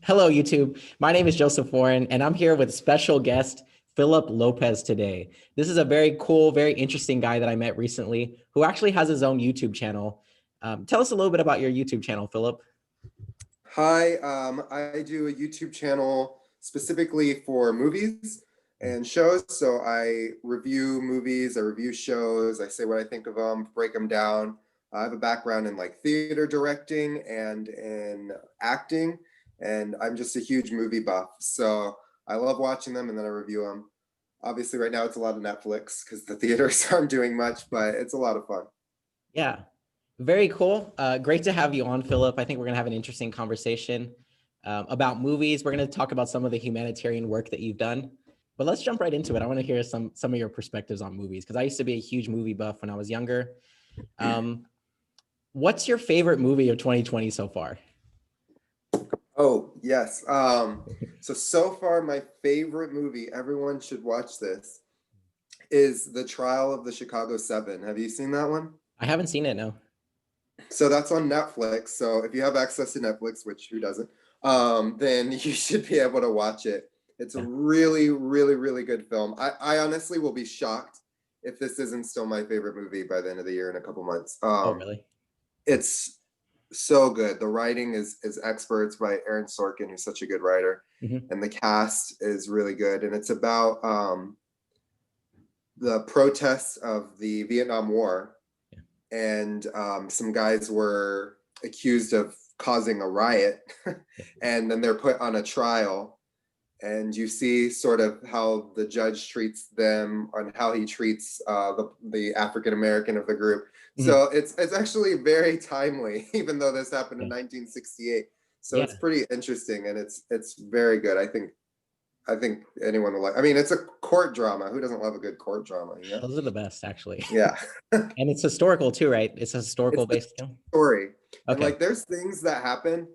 Hello, YouTube. My name is Joseph Warren, and I'm here with special guest Philip Lopez today. This is a very cool, very interesting guy that I met recently who actually has his own YouTube channel. Tell us a little bit about your YouTube channel, Philip. Hi, I do a YouTube channel specifically for movies and shows. So I review movies, I review shows, I say what I think of them, break them down. I have a background in like theater directing and in acting, and I'm just a huge movie buff. So I love watching them and then I review them. Obviously, right now it's a lot of Netflix because the theaters aren't doing much, but it's a lot of fun. Yeah, very cool. Great to have you on, Philip. I think we're going to have an interesting conversation about movies. We're going to talk about some of the humanitarian work that you've done. But let's jump right into it. I want to hear some of your perspectives on movies because I used to be a huge movie buff when I was younger. Um, what's your favorite movie of 2020 so far? Oh, yes. So far, my favorite movie, everyone should watch this, is The Trial of the Chicago Seven. Have you seen that one? I haven't seen it, no. So that's on Netflix. So if you have access to Netflix, which who doesn't, then you should be able to watch it. It's a Yeah. really, really, really good film. I honestly will be shocked if this isn't still my favorite movie by the end of the year in a couple months. Oh, really? It's so good. The writing is experts by Aaron Sorkin, who's such a good writer, Hmm. and the cast is really good. And it's about the protests of the Vietnam War, Yeah. and some guys were accused of causing a riot, Yeah. and then they're put on a trial. And you see sort of how the judge treats them and how he treats the African American of the group. Hmm. So it's actually very timely, even though this happened in Yeah. 1968. So Yeah. it's pretty interesting and it's very good. I think anyone will like. I mean, it's a court drama. Who doesn't love a good court drama? You know? Those are the best, actually. Yeah, And it's historical too, right? It's a it's historical the based film. story, and Okay. like there's things that happen.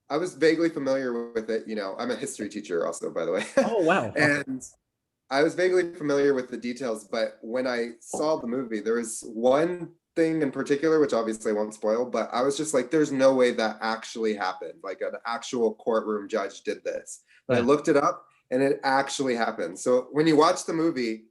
I was vaguely familiar with it. I'm a history teacher also, by the way, Oh, wow. Awesome. and I was vaguely familiar with the details, but when I saw the movie, there was one thing in particular, which obviously I won't spoil, but I was just like, there's no way that actually happened. Like an actual courtroom judge did this. And I Yeah. looked it up and it actually happened. So when you watch the movie,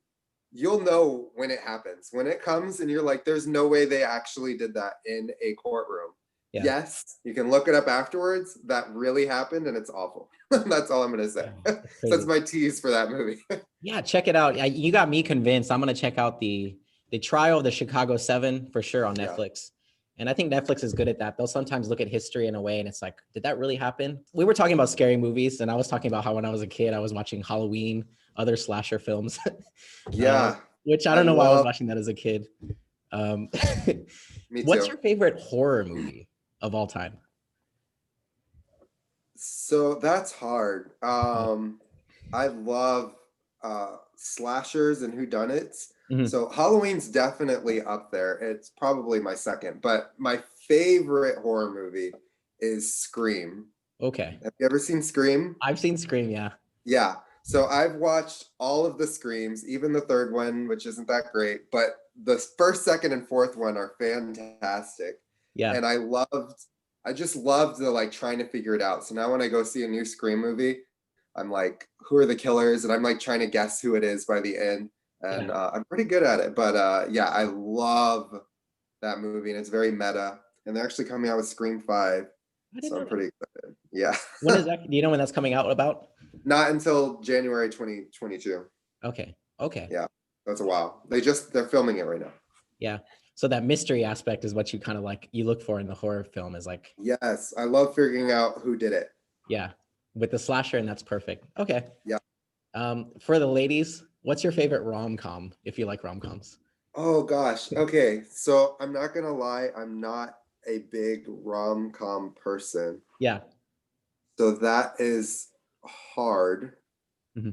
you'll know when it happens. When it comes and you're like, there's no way they actually did that in a courtroom. Yeah. Yes, you can look it up afterwards. That really happened and it's awful. That's all I'm going to say. Wow. So That's that's crazy. my tease for that movie. Yeah, check it out. You got me convinced. I'm gonna check out the trial of the Chicago Seven for sure on Yeah. Netflix. And I think Netflix is good at that. They'll sometimes look at history in a way and it's like, did that really happen? We were talking about scary movies, and I was talking about how when I was a kid, I was watching Halloween, other slasher films, uh, Yeah, which I I don't know why I was love, watching that as a kid. Um, me what's too. your favorite horror movie of all time? So that's hard. Yeah. I love slashers and whodunits. Mhm. So Halloween's definitely up there. It's probably my second, but my favorite horror movie is Scream. Okay. Have you ever seen Scream? I've seen Scream, yeah. Yeah. So I've watched all of the Screams, even the third one, which isn't that great, but the first, second, and fourth one are fantastic. Yeah. And I just loved the like trying to figure it out. So now when I go see a new Scream movie, I'm like, who are the killers? And I'm like trying to guess who it is by the end. Yeah. And I'm pretty good at it. But yeah, I love that movie and it's very meta. And they're actually coming out with Scream 5. I didn't So know I'm that. pretty excited. Yeah. When is that? Do you know when that's coming out about? Not until January 2022. Okay. Okay. Yeah, that's a while. They're filming it right now. Yeah. So that mystery aspect is what you kind of like you look for in the horror film is like, Yes, I love figuring out who did it. yeah, with the slasher, and that's perfect. Okay. Yeah. For the ladies, what's your favorite rom-com if you like rom-coms? Oh gosh. Okay, so I'm not gonna lie, I'm not a big rom-com person. Yeah. So that is hard. Mhm.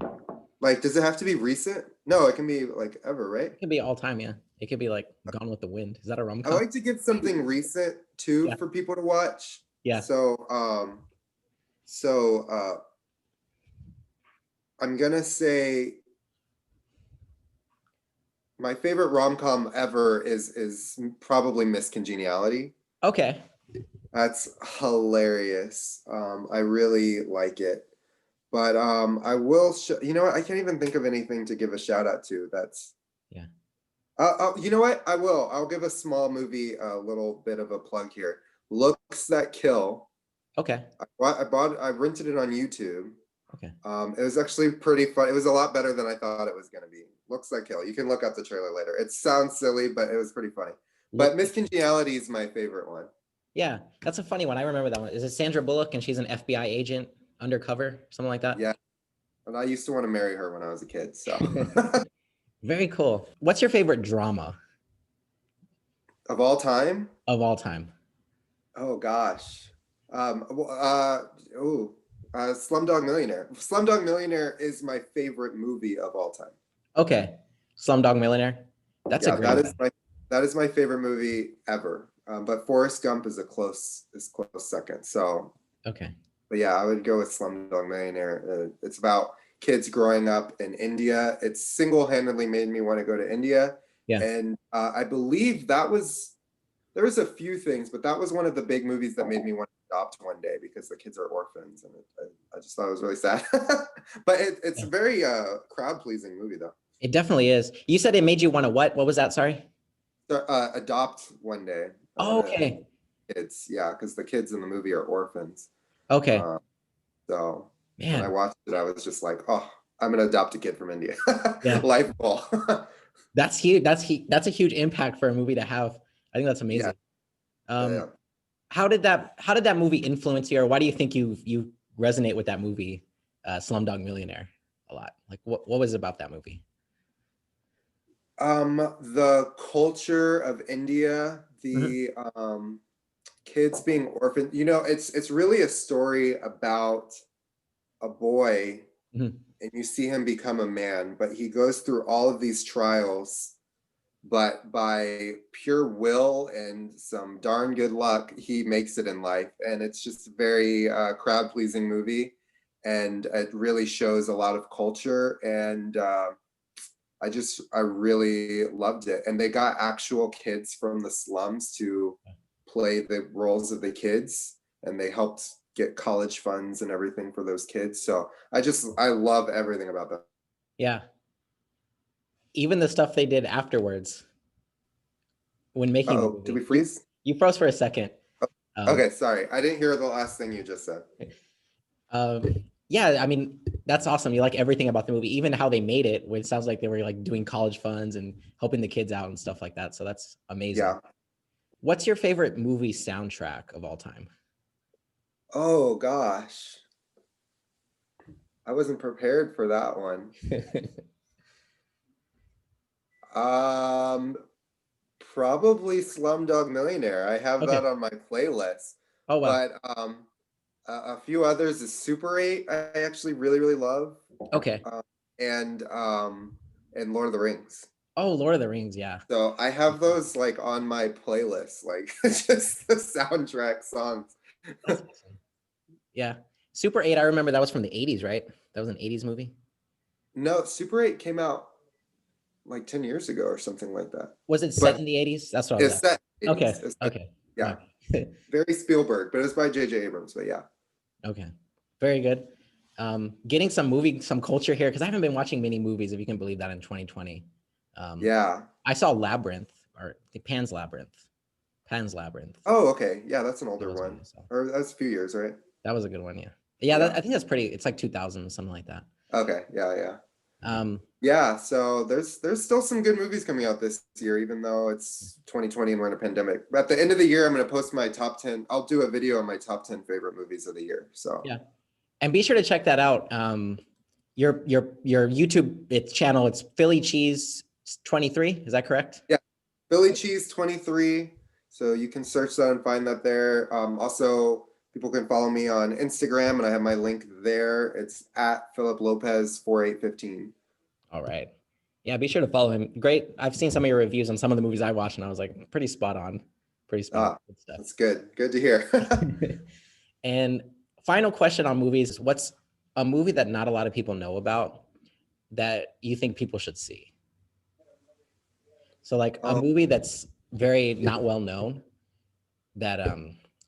Like, does it have to be recent? No, it can be like ever, right? It could be all time, yeah. It could be like Gone with the Wind. Is that a I rom-com? like to give something recent too Yeah. for people to watch. Yeah. So I'm gonna say my favorite rom com ever is probably Miss Congeniality. Okay. That's hilarious. I really like it. But I will you know what? I can't even think of anything to give a shout out to. That's Yeah. you know what? I will. I'll give a small movie a little bit of a plug here. Looks That Kill. Okay. I rented it on YouTube. Okay. It was actually pretty fun. It was a lot better than I thought it was going to be. Looks Like Kill. You can look up the trailer later. It sounds silly, but it was pretty funny. Look. But Miss Congeniality is my favorite one. Yeah, that's a funny one. I remember that one. Is it Sandra Bullock and she's an FBI agent undercover, something like that? Yeah. And I used to want to marry her when I was a kid. So Very cool. What's your favorite drama of all time, of all time? oh gosh. Oh, Slumdog Millionaire. Slumdog Millionaire is my favorite movie of all time. Okay. Slumdog Millionaire. That's a Yeah, great one. that is my favorite movie ever. But Forrest Gump is a close second. So, Okay. but yeah, I would go with Slumdog Millionaire. It's about kids growing up in India. It single-handedly made me want to go to India. Yeah. And I believe there was a few things, but that was one of the big movies that made me want to adopt one day because the kids are orphans, and I just thought it was really sad. But it's Yeah. a very crowd-pleasing movie, though. It definitely is. You said it made you want to what? What was that? Sorry. So, adopt one day. Oh, okay. Kids, yeah, because the kids in the movie are orphans. Okay. So when I Man, watched it, I was just like, oh, I'm gonna adopt a kid from India. Yeah. Life goal. that's huge. That's a huge impact for a movie to have. I think that's amazing. Yeah. How did that movie influence you, or why do you think you resonate with that movie, Slumdog Millionaire, a lot? Like, what was it about that movie? The culture of India, Mhm. the kids being orphaned. You know, it's really a story about a boy, Mhm. and you see him become a man, but he goes through all of these trials, but by pure will and some darn good luck, he makes it in life. And it's just a very crowd pleasing movie, and it really shows a lot of culture. And I really loved it. And they got actual kids from the slums to play the roles of the kids, and they helped get college funds and everything for those kids. So I love everything about that. Yeah. Even the stuff they did afterwards when making the Oh, did we movie. freeze? You froze for a second. Um, Okay, sorry. I didn't hear the last thing you just said. um, yeah, I mean, that's awesome. You like everything about the movie, even how they made it, when it sounds like they were like doing college funds and helping the kids out and stuff like that. So that's amazing. Yeah. What's your favorite movie soundtrack of all time? Oh gosh. I wasn't prepared for that one. Um, Probably Slumdog Millionaire. I have Okay. that on my playlist. Oh, wow. But a few others is Super 8. I actually really love. Okay. Um, and Lord of the Rings. Oh, Lord of the Rings. Yeah. So I have those like on my playlist, like just the soundtrack songs. That's awesome. Yeah. Super 8, I remember that was from the 80s, right? That was an 80s movie. No, Super 8 came out like 10 years ago or something like that. Was it set But in the 80s? That's what I was it's asking. set. Okay. It's set, Okay. yeah, Okay. very Spielberg, but it's by J.J. Abrams. But yeah, Okay. Very good. Getting some culture here, because I haven't been watching many movies, if you can believe that, in 2020. yeah. I saw Labyrinth, or the Pan's Labyrinth. Pan's Labyrinth. Oh, okay. Yeah, that's an That older was one one. I saw. Or that's a few years, right? That was a good one, yeah. Yeah, Yeah. I think that's pretty. It's like 2000, something like that. Okay. Yeah. Um, Yeah. So there's still some good movies coming out this year, even though it's 2020 and we're in a pandemic. But at the end of the year, I'm going to post my top 10. I'll do a video on my top 10 favorite movies of the year. So yeah, and be sure to check that out. Your YouTube channel. It's Philly Cheese 23. Is that correct? yeah, Philly Cheese 23. So you can search that and find that there. Also, people can follow me on Instagram, and I have my link there. It's at Philip Lopez 4815. All right. Yeah, be sure to follow him. Great. I've seen some of your reviews on some of the movies I watched, and I was like, pretty spot on. Pretty spot on. Ah, Good stuff. that's good. Good to hear. And final question on movies: what's a movie that not a lot of people know about that you think people should see? So, like a Um, movie that's very not well known that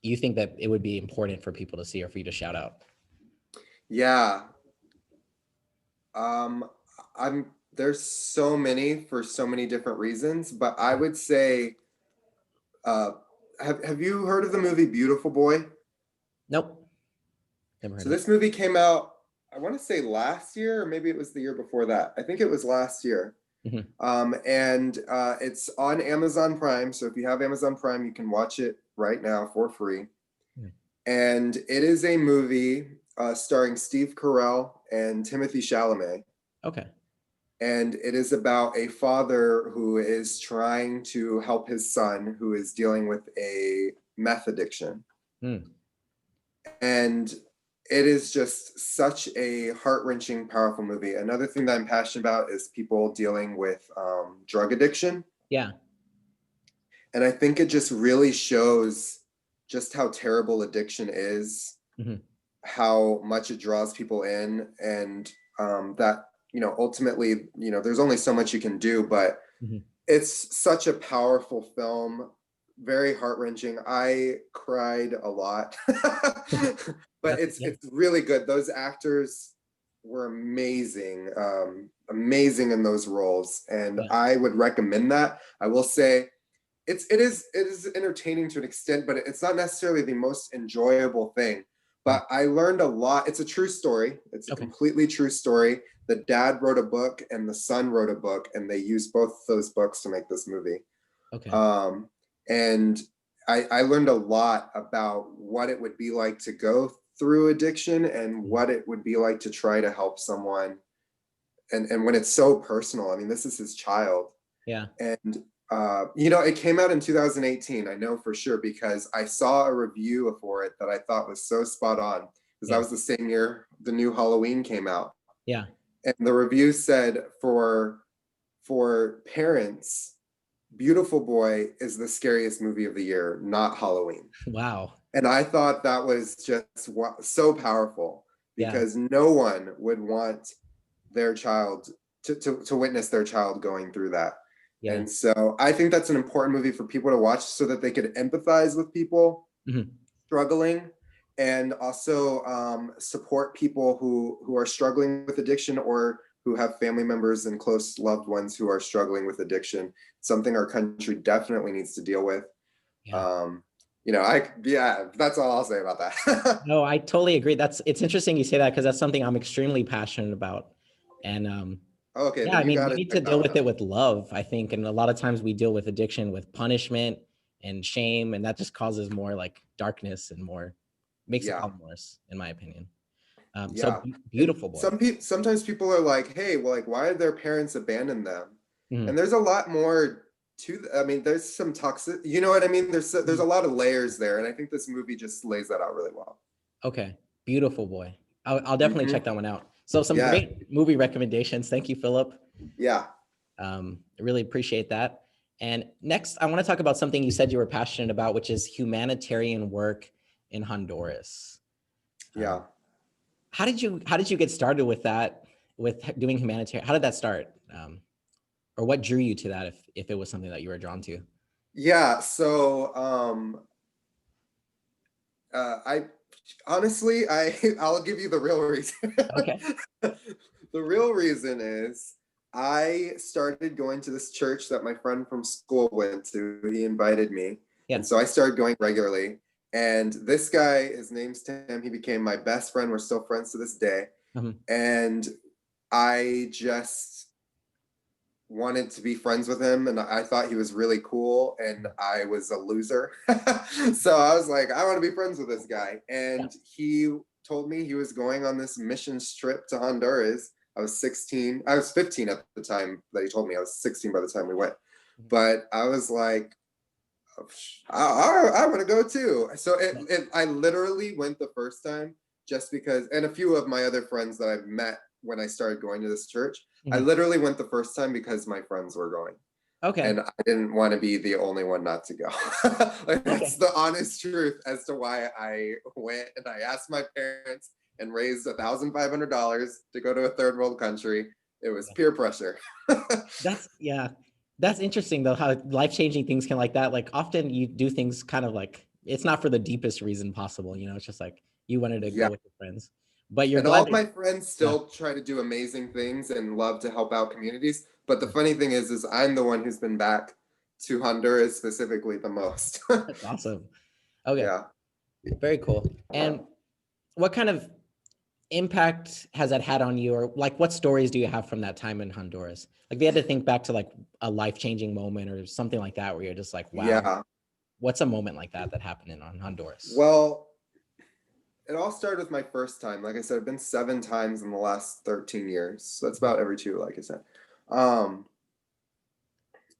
you think that it would be important for people to see or for you to shout out? Yeah. Um, there's so many for so many different reasons, but I would say, uh, have you heard of the movie Beautiful Boy? Nope, never heard So of it. this movie came out, I want to say last year, or maybe it was the year before that. I think it was last year. Mhm. And it's on Amazon Prime. So if you have Amazon Prime, you can watch it right now for free. Mm. And it is a movie starring Steve Carell and Timothy Chalamet. Okay. And it is about a father who is trying to help his son who is dealing with a meth addiction. Mm. And it is just such a heart-wrenching, powerful movie. Another thing that I'm passionate about is people dealing with drug addiction. Yeah. And I think it just really shows just how terrible addiction is, Mhm. how much it draws people in, and that, ultimately, there's only so much you can do, but Mhm. it's such a powerful film, very heart-wrenching. I cried a lot, but That's, it's yeah. it's really good. Those actors were amazing in those roles, and Yeah. I would recommend that. I will say it is entertaining to an extent, but it's not necessarily the most enjoyable thing. Mm. But I learned a lot. It's a true story. It's a Okay. completely true story. The dad wrote a book and the son wrote a book, and they used both those books to make this movie. Okay. Um, and I learned a lot about what it would be like to go through addiction and what it would be like to try to help someone. And when it's so personal, I mean, this is his child. Yeah. And it came out in 2018. I know for sure because I saw a review for it that I thought was so spot on because that Yeah. was the same year the new Halloween came out. Yeah. And the review said for parents, Beautiful Boy is the scariest movie of the year, not Halloween. Wow. And I thought that was just so powerful Yeah. because no one would want their child to witness their child going through that. Yeah. And so I think that's an important movie for people to watch so that they could empathize with people Mhm. struggling and also support people who are struggling with addiction or who have family members and close loved ones who are struggling with addiction. Something our country definitely needs to deal with. Yeah. That's all I'll say about that. No, I totally agree. It's interesting you say that because that's something I'm extremely passionate about. And Okay, yeah, then I you mean, got we to need to check that deal one with it out. with love, I think. And a lot of times we deal with addiction with punishment and shame, and that just causes more like darkness and more makes the Yeah, problem worse, in my opinion. So yeah. And beautiful boy. sometimes people are like, "Hey, well, like, why did their parents abandon them?" Mhm. And there's a lot more I mean, there's some toxic. You know what I mean? There's Mhm. a lot of layers there, and I think this movie just lays that out really well. Okay, beautiful boy. I'll definitely check Hmm. that one out. So some Yeah, great movie recommendations. Thank you, Philip. yeah, I really appreciate that. And next, I want to talk about something you said you were passionate about, which is humanitarian work in Honduras. yeah. Um, how did you get started with that, with doing humanitarian? How did that start? Or what drew you to that if it was something that you were drawn to? Yeah, so I honestly, I'll give you the real reason. Okay. The real reason is I started going to this church that my friend from school went to. He invited me, Yeah. and so I started going regularly. And this guy, his name's Tim. He became my best friend. We're still friends to this day. Mhm. And I just wanted to be friends with him and I thought he was really cool and I was a loser. So I was like, I want to be friends with this guy. Yeah. And he told me he was going on this mission trip to Honduras. I was 16. I was 15 at the time that he told me. I was 16 by the time we went. Mhm. But I was like, I want to go too. So Yeah. I literally went the first time just because, and a few of my other friends that I've met when I started going to this church, I Mhm. literally went the first time because my friends were going. Okay. And I didn't want to be the only one not to go. Like, that's Okay. the honest truth as to why I went. And I asked my parents and raised $1,500 to go to a third world country. It was peer pressure. Yeah. That's interesting though, how life-changing things can like that. Like often you do things kind of like it's not for the deepest reason possible. It's just like you wanted to Yeah. go with your friends, but you're And all glad of that, my friends yeah, still try to do amazing things and love to help out communities. But the funny thing is I'm the one who's been back to Honduras specifically the most. that's awesome. Okay, Yeah. very cool. And what kind of impact has that had on you, or like what stories do you have from that time in Honduras? Like if you had to think back to like a life-changing moment or something like that where you're just like, wow, Yeah. what's a moment like that happened in on Honduras? Well, it all started with my first time. Like I said, I've been 7 times in the last 13 years. So that's about every 2, like I said. Um,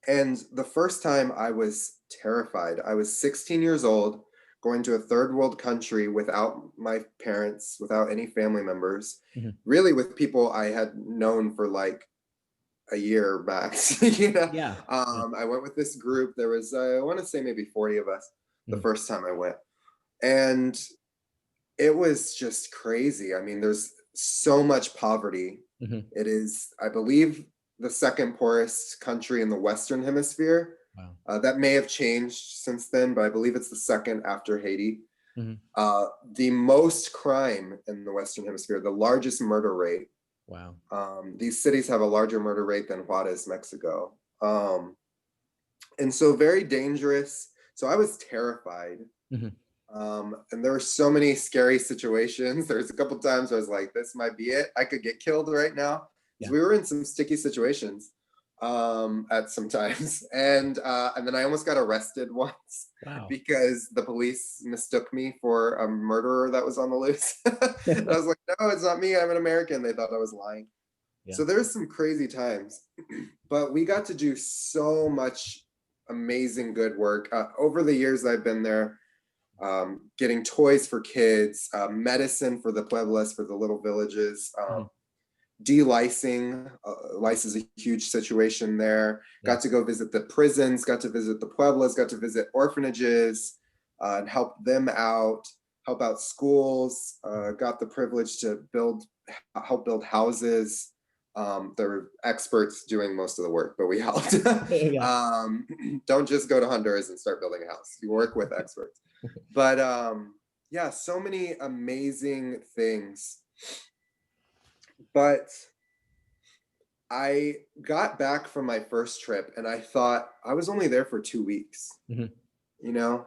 and the first time I was terrified. I was 16 years old, going to a third world country without my parents, without any family members, Mhm. really with people I had known for like a year max. Yeah. Yeah. I went with this group. There was, I want to say maybe 40 of us the Mhm. first time I went. And it was just crazy. I mean, there's so much poverty. Mhm. It is, I believe, the second poorest country in the Western Hemisphere. Wow. That may have changed since then, but I believe it's the second after Haiti. Mhm. The most crime in the Western Hemisphere, the largest murder rate. Wow. These cities have a larger murder rate than Juarez, Mexico. And so very dangerous. So I was terrified. Mhm. And there were so many scary situations. There was a couple times I was like, this might be it. I could get killed right now. Because Yeah. we were in some sticky situations at some times. And then I almost got arrested once Wow. because the police mistook me for a murderer that was on the loose. And I was like, no, it's not me. I'm an American. They thought I was lying. Yeah. So there's some crazy times. But we got to do so much amazing good work. Over the years I've been there, getting toys for kids, medicine for the pueblos, for the little villages, Mhm. delicing. Lice is a huge situation there. Yeah. Got to go visit the prisons, got to visit the pueblos, got to visit orphanages and help them out, help out schools. Got the privilege to help build houses. There were experts doing most of the work, but we helped. Yeah. Don't just go to Honduras and start building a house. You work with experts. But yeah, so many amazing things. But I got back from my first trip and I thought I was only there for 2 weeks, Mhm. you know?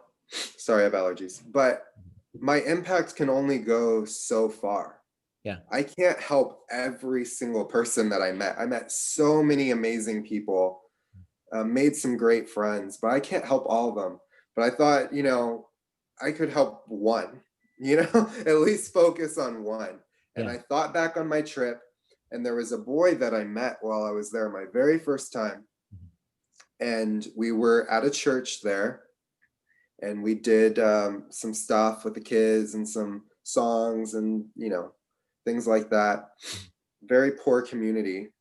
Sorry, I have allergies. But my impact can only go so far. Yeah. I can't help every single person that I met. I met so many amazing people, made some great friends, but I can't help all of them. But I thought, I could help one, at least focus on one. And Yeah. I thought back on my trip, and there was a boy that I met while I was there my very first time. Mhm. And we were at a church there, and we did some stuff with the kids and some songs and, things like that. Very poor community.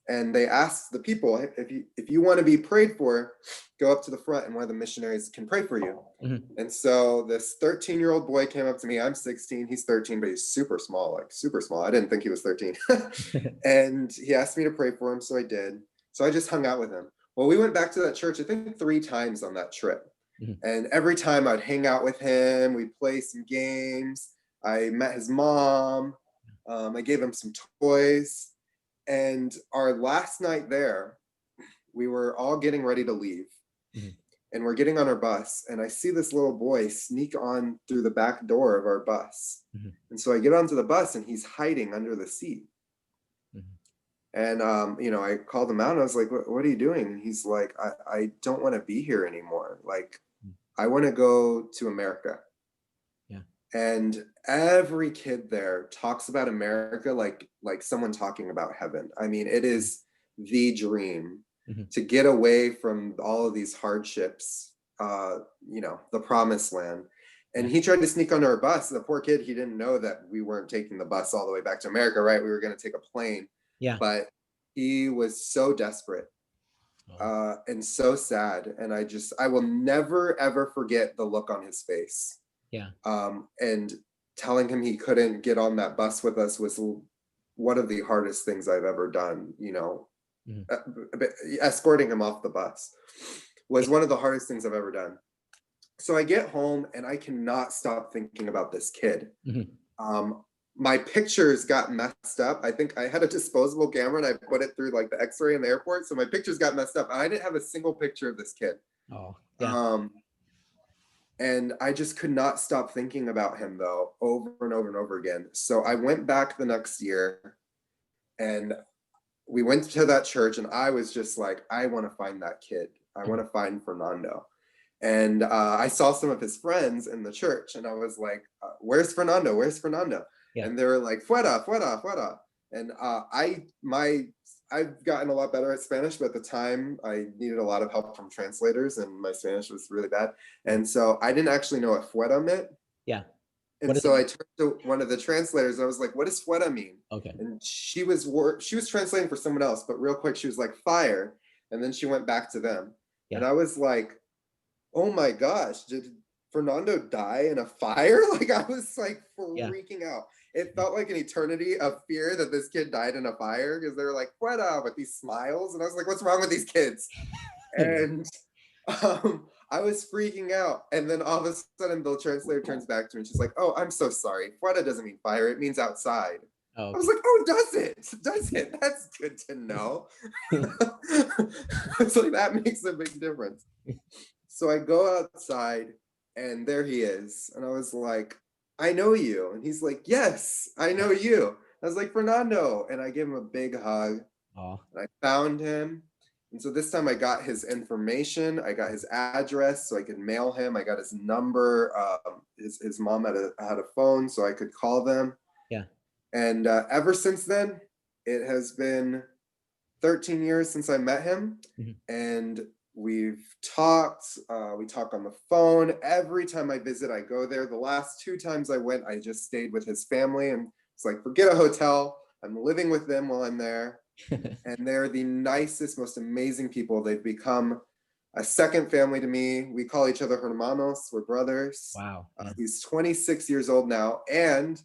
And they asked the people, if you want to be prayed for, go up to the front and one of the missionaries can pray for you. Mhm. And so this 13-year-old boy came up to me. I'm 16, he's 13, but he's super small, like super small. I didn't think he was 13. And he asked me to pray for him, so I did. So I just hung out with him. Well, we went back to that church, I think 3 times on that trip. Mhm. And every time I'd hang out with him, we'd play some games. I met his mom. I gave him some toys. And our last night there, we were all getting ready to leave. Mhm. And we're getting on our bus. And I see this little boy sneak on through the back door of our bus. Mhm. And so I get onto the bus and he's hiding under the seat. Mhm. And, I called him out and I was like, what are you doing? And he's like, I don't want to be here anymore. Like, Mhm. I want to go to America. Yeah. And every kid there talks about America like someone talking about heaven. I mean, it is the dream Mhm. to get away from all of these hardships, the promised land. And Yeah. he tried to sneak onto our bus. The poor kid, he didn't know that we weren't taking the bus all the way back to America, right? We were going to take a plane. Yeah. But he was so desperate Oh. and so sad. And I will never, ever forget the look on his face. Yeah. And telling him he couldn't get on that bus with us was one of the hardest things I've ever done. Mhm. Escorting him off the bus was Yeah. one of the hardest things I've ever done. So I get home and I cannot stop thinking about this kid. Mhm. Um, my pictures got messed up. I think I had a disposable camera and I put it through like the X-ray in the airport. So my pictures got messed up. I didn't have a single picture of this kid. Oh, yeah. Um, and I just could not stop thinking about him though, over and over and over again. So I went back the next year and we went to that church and I was just like, I want to find that kid. I want to find Fernando. And I saw some of his friends in the church and I was like, where's Fernando? Where's Fernando? Yeah. And they were like, fuera, fuera, fuera. And I've gotten a lot better at Spanish, but at the time I needed a lot of help from translators and my Spanish was really bad. And so I didn't actually know what fuera meant. Yeah. And What is so it? I turned to one of the translators and I was like, what does fuera mean? Okay. And she was translating for someone else, but real quick, she was like, fire. And then she went back to them. Yeah. And I was like, oh my gosh, did Fernando die in a fire? Like I was like Yeah. freaking out. It felt like an eternity of fear that this kid died in a fire because they were like, fuera, with these smiles. And I was like, what's wrong with these kids? And I was freaking out. And then all of a sudden the translator turns back to me and she's like, oh, I'm so sorry. Fuera doesn't mean fire, it means outside. Oh, I was like, oh, does it? Does it? That's good to know. It's like that makes a big difference. So I go outside and there he is. And I was like, I know you. And he's like, yes, I know you. I was like, Fernando. And I gave him a big hug. oh, And I found him. And so this time I got his information. I got his address so I could mail him. I got his number. His mom had a phone so I could call them. yeah. And ever since then, it has been 13 years since I met him. Mhm. And we've talked. We talk on the phone. Every time I visit, I go there. The last 2 times I went, I just stayed with his family. And it's like, forget a hotel. I'm living with them while I'm there. And they're the nicest, most amazing people. They've become a second family to me. We call each other hermanos. We're brothers. Wow. Yeah. He's 26 years old now. And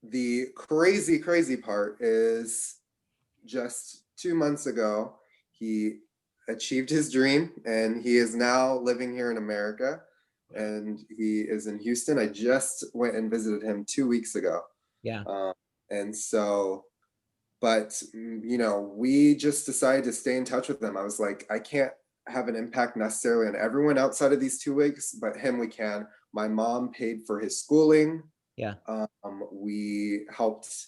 the crazy part is just 2 months ago, he achieved his dream and he is now living here in America and he is in Houston. I just went and visited him 2 weeks ago. Yeah. And so, but you know, we just decided to stay in touch with them. I was like, I can't have an impact necessarily on everyone outside of these 2 weeks, but him we can. My mom paid for his schooling. Yeah. We helped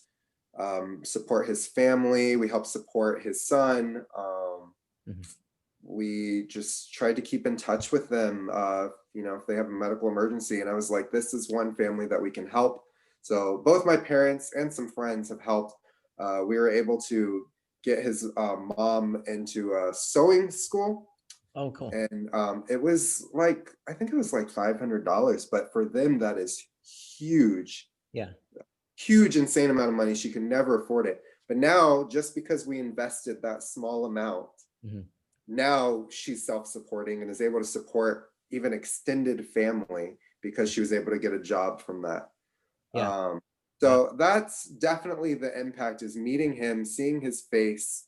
support his family. We helped support his son. We just tried to keep in touch with them, you know, if they have a medical emergency. And I was like, this is one family that we can help. So both my parents and some friends have helped. We were able to get his mom into a sewing school. Oh, cool. And it was like, I think it was like $500, but for them, that is huge. Yeah. Huge, insane amount of money. She could never afford it. But now, just because we invested that small amount, now she's self-supporting and is able to support even extended family because she was able to get a job from that. Yeah. So that's definitely the impact, is meeting him, seeing his face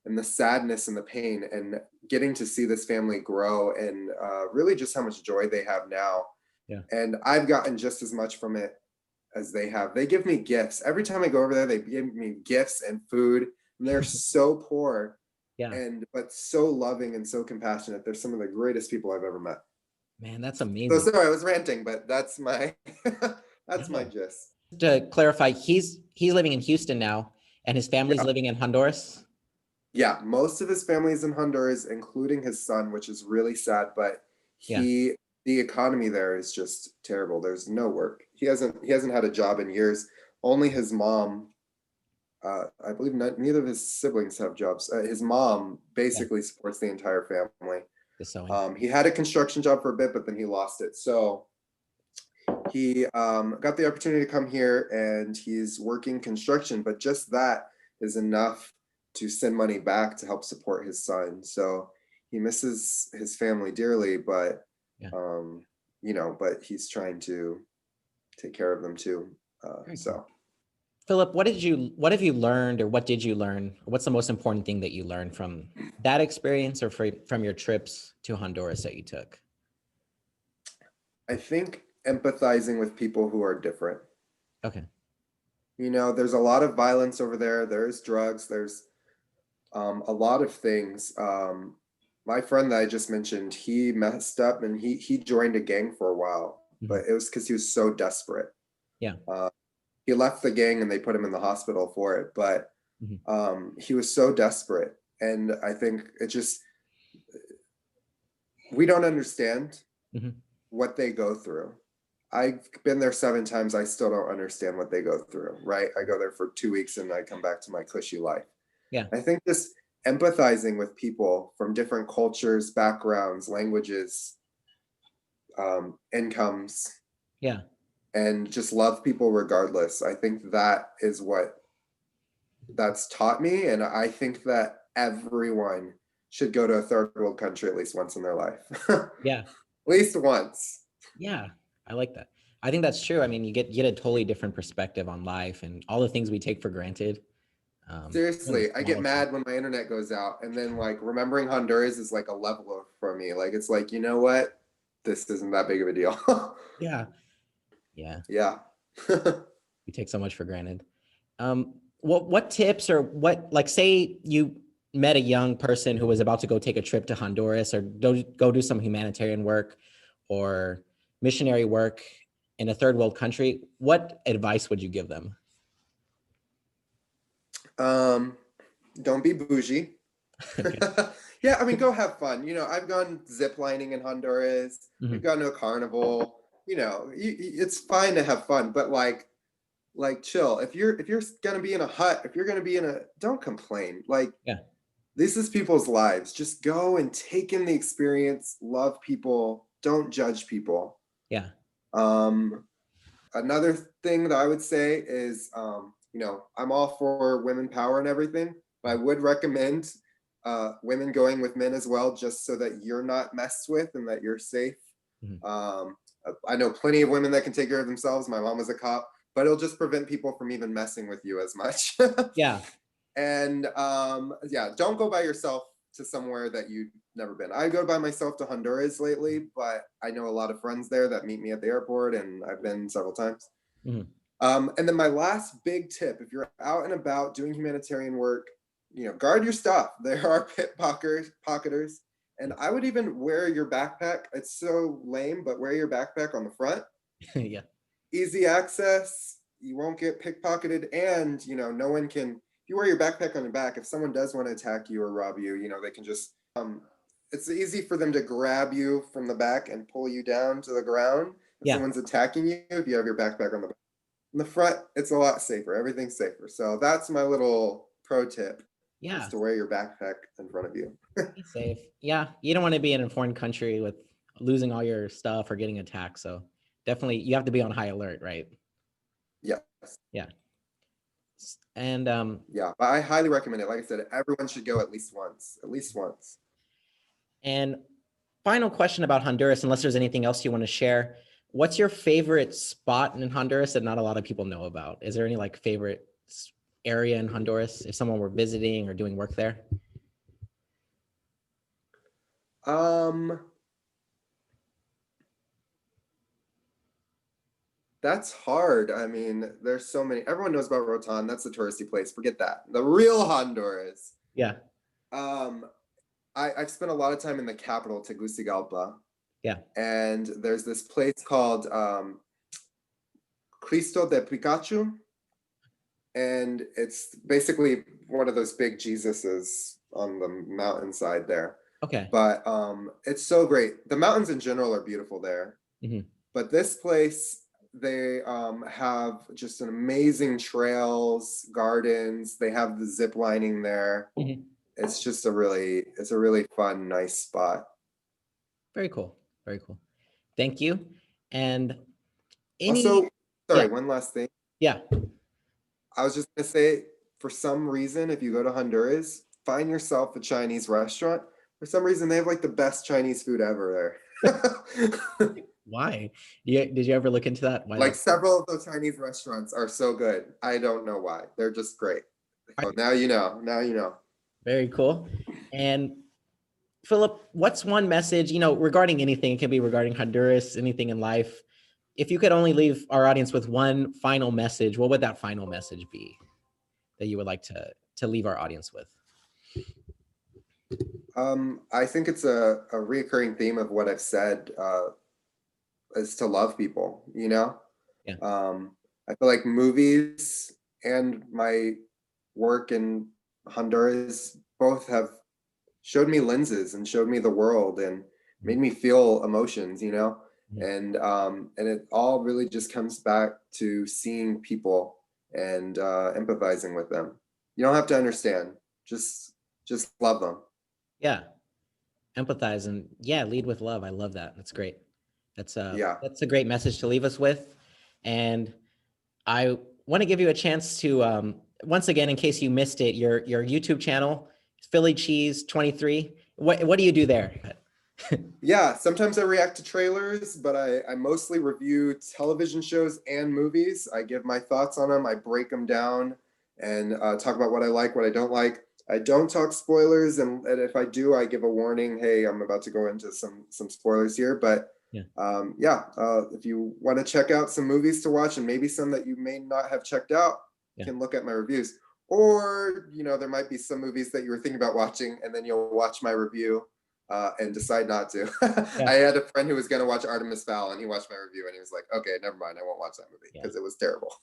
and the sadness and the pain, and getting to see this family grow, and really just how much joy they have now. Yeah. And I've gotten just as much from it as they have. They give me gifts. Every time I go over there, they give me gifts and food. And they're so poor, Yeah. but so loving and so compassionate. They're some of the greatest people I've ever met. Man, that's So amazing. sorry, I was ranting, but that's my that's my No. gist. To clarify, he's living in Houston now, and his family's Yeah. living in Honduras. Yeah, most of his family is in Honduras, including his son, which is really sad. But the economy there is just terrible. There's no work. He hasn't had a job in years. Only his mom. I believe neither of his siblings have jobs. His mom basically supports the entire family. The sewing. He had a construction job for a bit, but then he lost it. So he got the opportunity to come here, and he's working construction. But just that is enough to send money back to help support his son. So he misses his family dearly, but you know, but he's trying to take care of them too. So Philip, what have you learned, or what did you learn? Or what's the most important thing that you learned from that experience, or from your trips to Honduras that you took? I think empathizing with people who are different. Okay. You know, there's a lot of violence over there. There's drugs. There's a lot of things. My friend that I just mentioned, he messed up and he joined a gang for a while, Mhm. but it was because he was so desperate. Yeah. He left the gang and they put him in the hospital for it, but Mhm. he was so desperate. And I think it just, we don't understand Mhm. what they go through. I've been there 7 times. I still don't understand what they go through, right? I go there for 2 weeks and I come back to my cushy life. Yeah. I think just empathizing with people from different cultures, backgrounds, languages, incomes, Yeah. and just love people regardless. I think that is what that's taught me. And I think that everyone should go to a third world country at least once in their life. At Yeah. least once. Yeah. I like that. I think that's true. I mean, you get a totally different perspective on life and all the things we take for granted. Even the Seriously, I get small things. mad when my internet goes out, and then like remembering Honduras is like a level up for me. Like it's like, you know what? This isn't that big of a deal. Yeah. Yeah. Yeah. We take so much for granted. What tips, or what, like, say you met a young person who was about to go take a trip to Honduras, or go do some humanitarian work or missionary work in a third world country, what advice would you give them? um, don't be bougie. Okay. Yeah, I mean, go have fun. You know, I've gone zip lining in Honduras. We've Mhm. gone to a carnival. You know, it's fine to have fun, but like chill. If you're gonna be in a hut, if you're gonna be in a, don't complain. Like Yeah. this is people's lives. Just go and take in the experience. Love people. Don't judge people. Yeah. Um, Another thing that I would say is, you know, I'm all for women power and everything, but I would recommend women going with men as well, just so that you're not messed with and that you're safe. Mhm. Um, I know plenty of women that can take care of themselves. My mom was a cop, but it'll just prevent people from even messing with you as much. Yeah. And yeah, don't go by yourself to somewhere that you've never been. I go by myself to Honduras lately, but I know a lot of friends there that meet me at the airport, and I've been several times. Mhm. And then my last big tip: if you're out and about doing humanitarian work, you know, guard your stuff. There are pocketers, and I would even wear your backpack. It's so lame, but wear your backpack on the front. Yeah. Easy access. You won't get pickpocketed, and you know, no one can. If you wear your backpack on your back, if someone does want to attack you or rob you, you know, they can just. It's easy for them to grab you from the back and pull you down to the ground if Yeah. someone's attacking you. If you have your backpack on the back. In the front, it's a lot safer. Everything's safer. So that's my little pro tip: is Yeah. to wear your backpack in front of you. Be safe. Yeah. You don't want to be in a foreign country with losing all your stuff or getting attacked. So definitely you have to be on high alert, right? Yes. Yeah. And Yeah. But I highly recommend it. Like I said, everyone should go at least once. At least once. and final question about Honduras, unless there's anything else you want to share. What's your favorite spot in Honduras that not a lot of people know about? Is there any like favorite area in Honduras if someone were visiting or doing work there? Um, that's hard. I mean, there's so many. Everyone knows about Rotan. That's the touristy place. Forget that. The real Honduras. Yeah. Um, I've spent a lot of time in the capital, Tegucigalpa, Yeah. and there's this place called Cristo de Pikachu, and it's basically one of those big Jesuses on the mountainside there. Okay. But it's so great. The mountains in general are beautiful there, Mhm. but this place, they have just an amazing trails, gardens. They have the zip lining there. Mhm. It's just it's a really fun, nice spot. Very cool. Very cool. Thank you. And any, Also, yeah, sorry, one last thing. yeah. I was just gonna say, for some reason, if you go to Honduras, find yourself a Chinese restaurant. For some reason, they have like the best Chinese food ever there. Why? Did you ever look into that? Why Like that? several of those Chinese restaurants are so good. I don't know why. They're just great. So now you know. Now you know. Very cool. And Philip, what's one message, regarding anything, it can be regarding Honduras, anything in life. If you could only leave our audience with one final message, what would that final message be that you would like to leave our audience with? I think it's a reoccurring theme of what I've said, is to love people, you know? Yeah. I feel like movies and my work in Honduras both have showed me lenses and showed me the world and made me feel emotions, you know? And it all really just comes back to seeing people and empathizing with them. You don't have to understand, just love them. Yeah. Empathize and lead with love. I love that. That's great. Yeah. That's a great message to leave us with. And I want to give you a chance to, once again, in case you missed it, your YouTube channel, Philly Cheese 23. What do you do there? Yeah, sometimes I react to trailers, but I mostly review television shows and movies. I give my thoughts on them, I break them down and talk about what I like, what I don't like. I don't talk spoilers, and if I do, I give a warning. Hey, I'm about to go into some spoilers here. But Yeah. if you want to check out some movies to watch and maybe some that you may not have checked out, you can look at my reviews. Or there might be some movies that you were thinking about watching, and then you'll watch my review and decide not to. Yeah. I had a friend who was going to watch Artemis Fowl, and he watched my review, and he was like, "Okay, never mind. I won't watch that movie because it was terrible."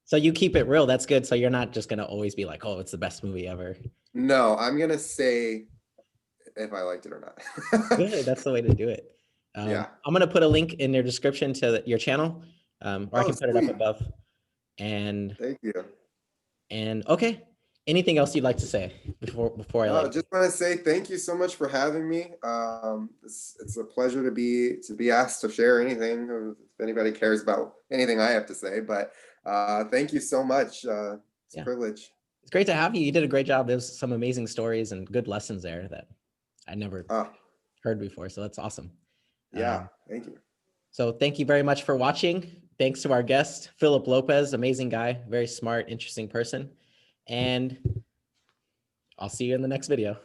So you keep it real. That's good. So you're not just going to always be like, oh, it's the best movie ever. No, I'm going to say if I liked it or not. Good. That's the way to do it. Yeah. I'm going to put a link in your description to your channel, or I can put it up Sweet. above. And Thank you. Okay. Anything else you'd like to say before I I just want to say thank you so much for having me. It's a pleasure to be asked to share anything, if anybody cares about anything I have to say. But thank you so much. It's a privilege. It's great to have you. You did a great job. There's some amazing stories and good lessons there that I never heard before. So that's awesome. Yeah, thank you. So thank you very much for watching. Thanks to our guest, Philip Lopez, amazing guy, very smart, interesting person. And I'll see you in the next video.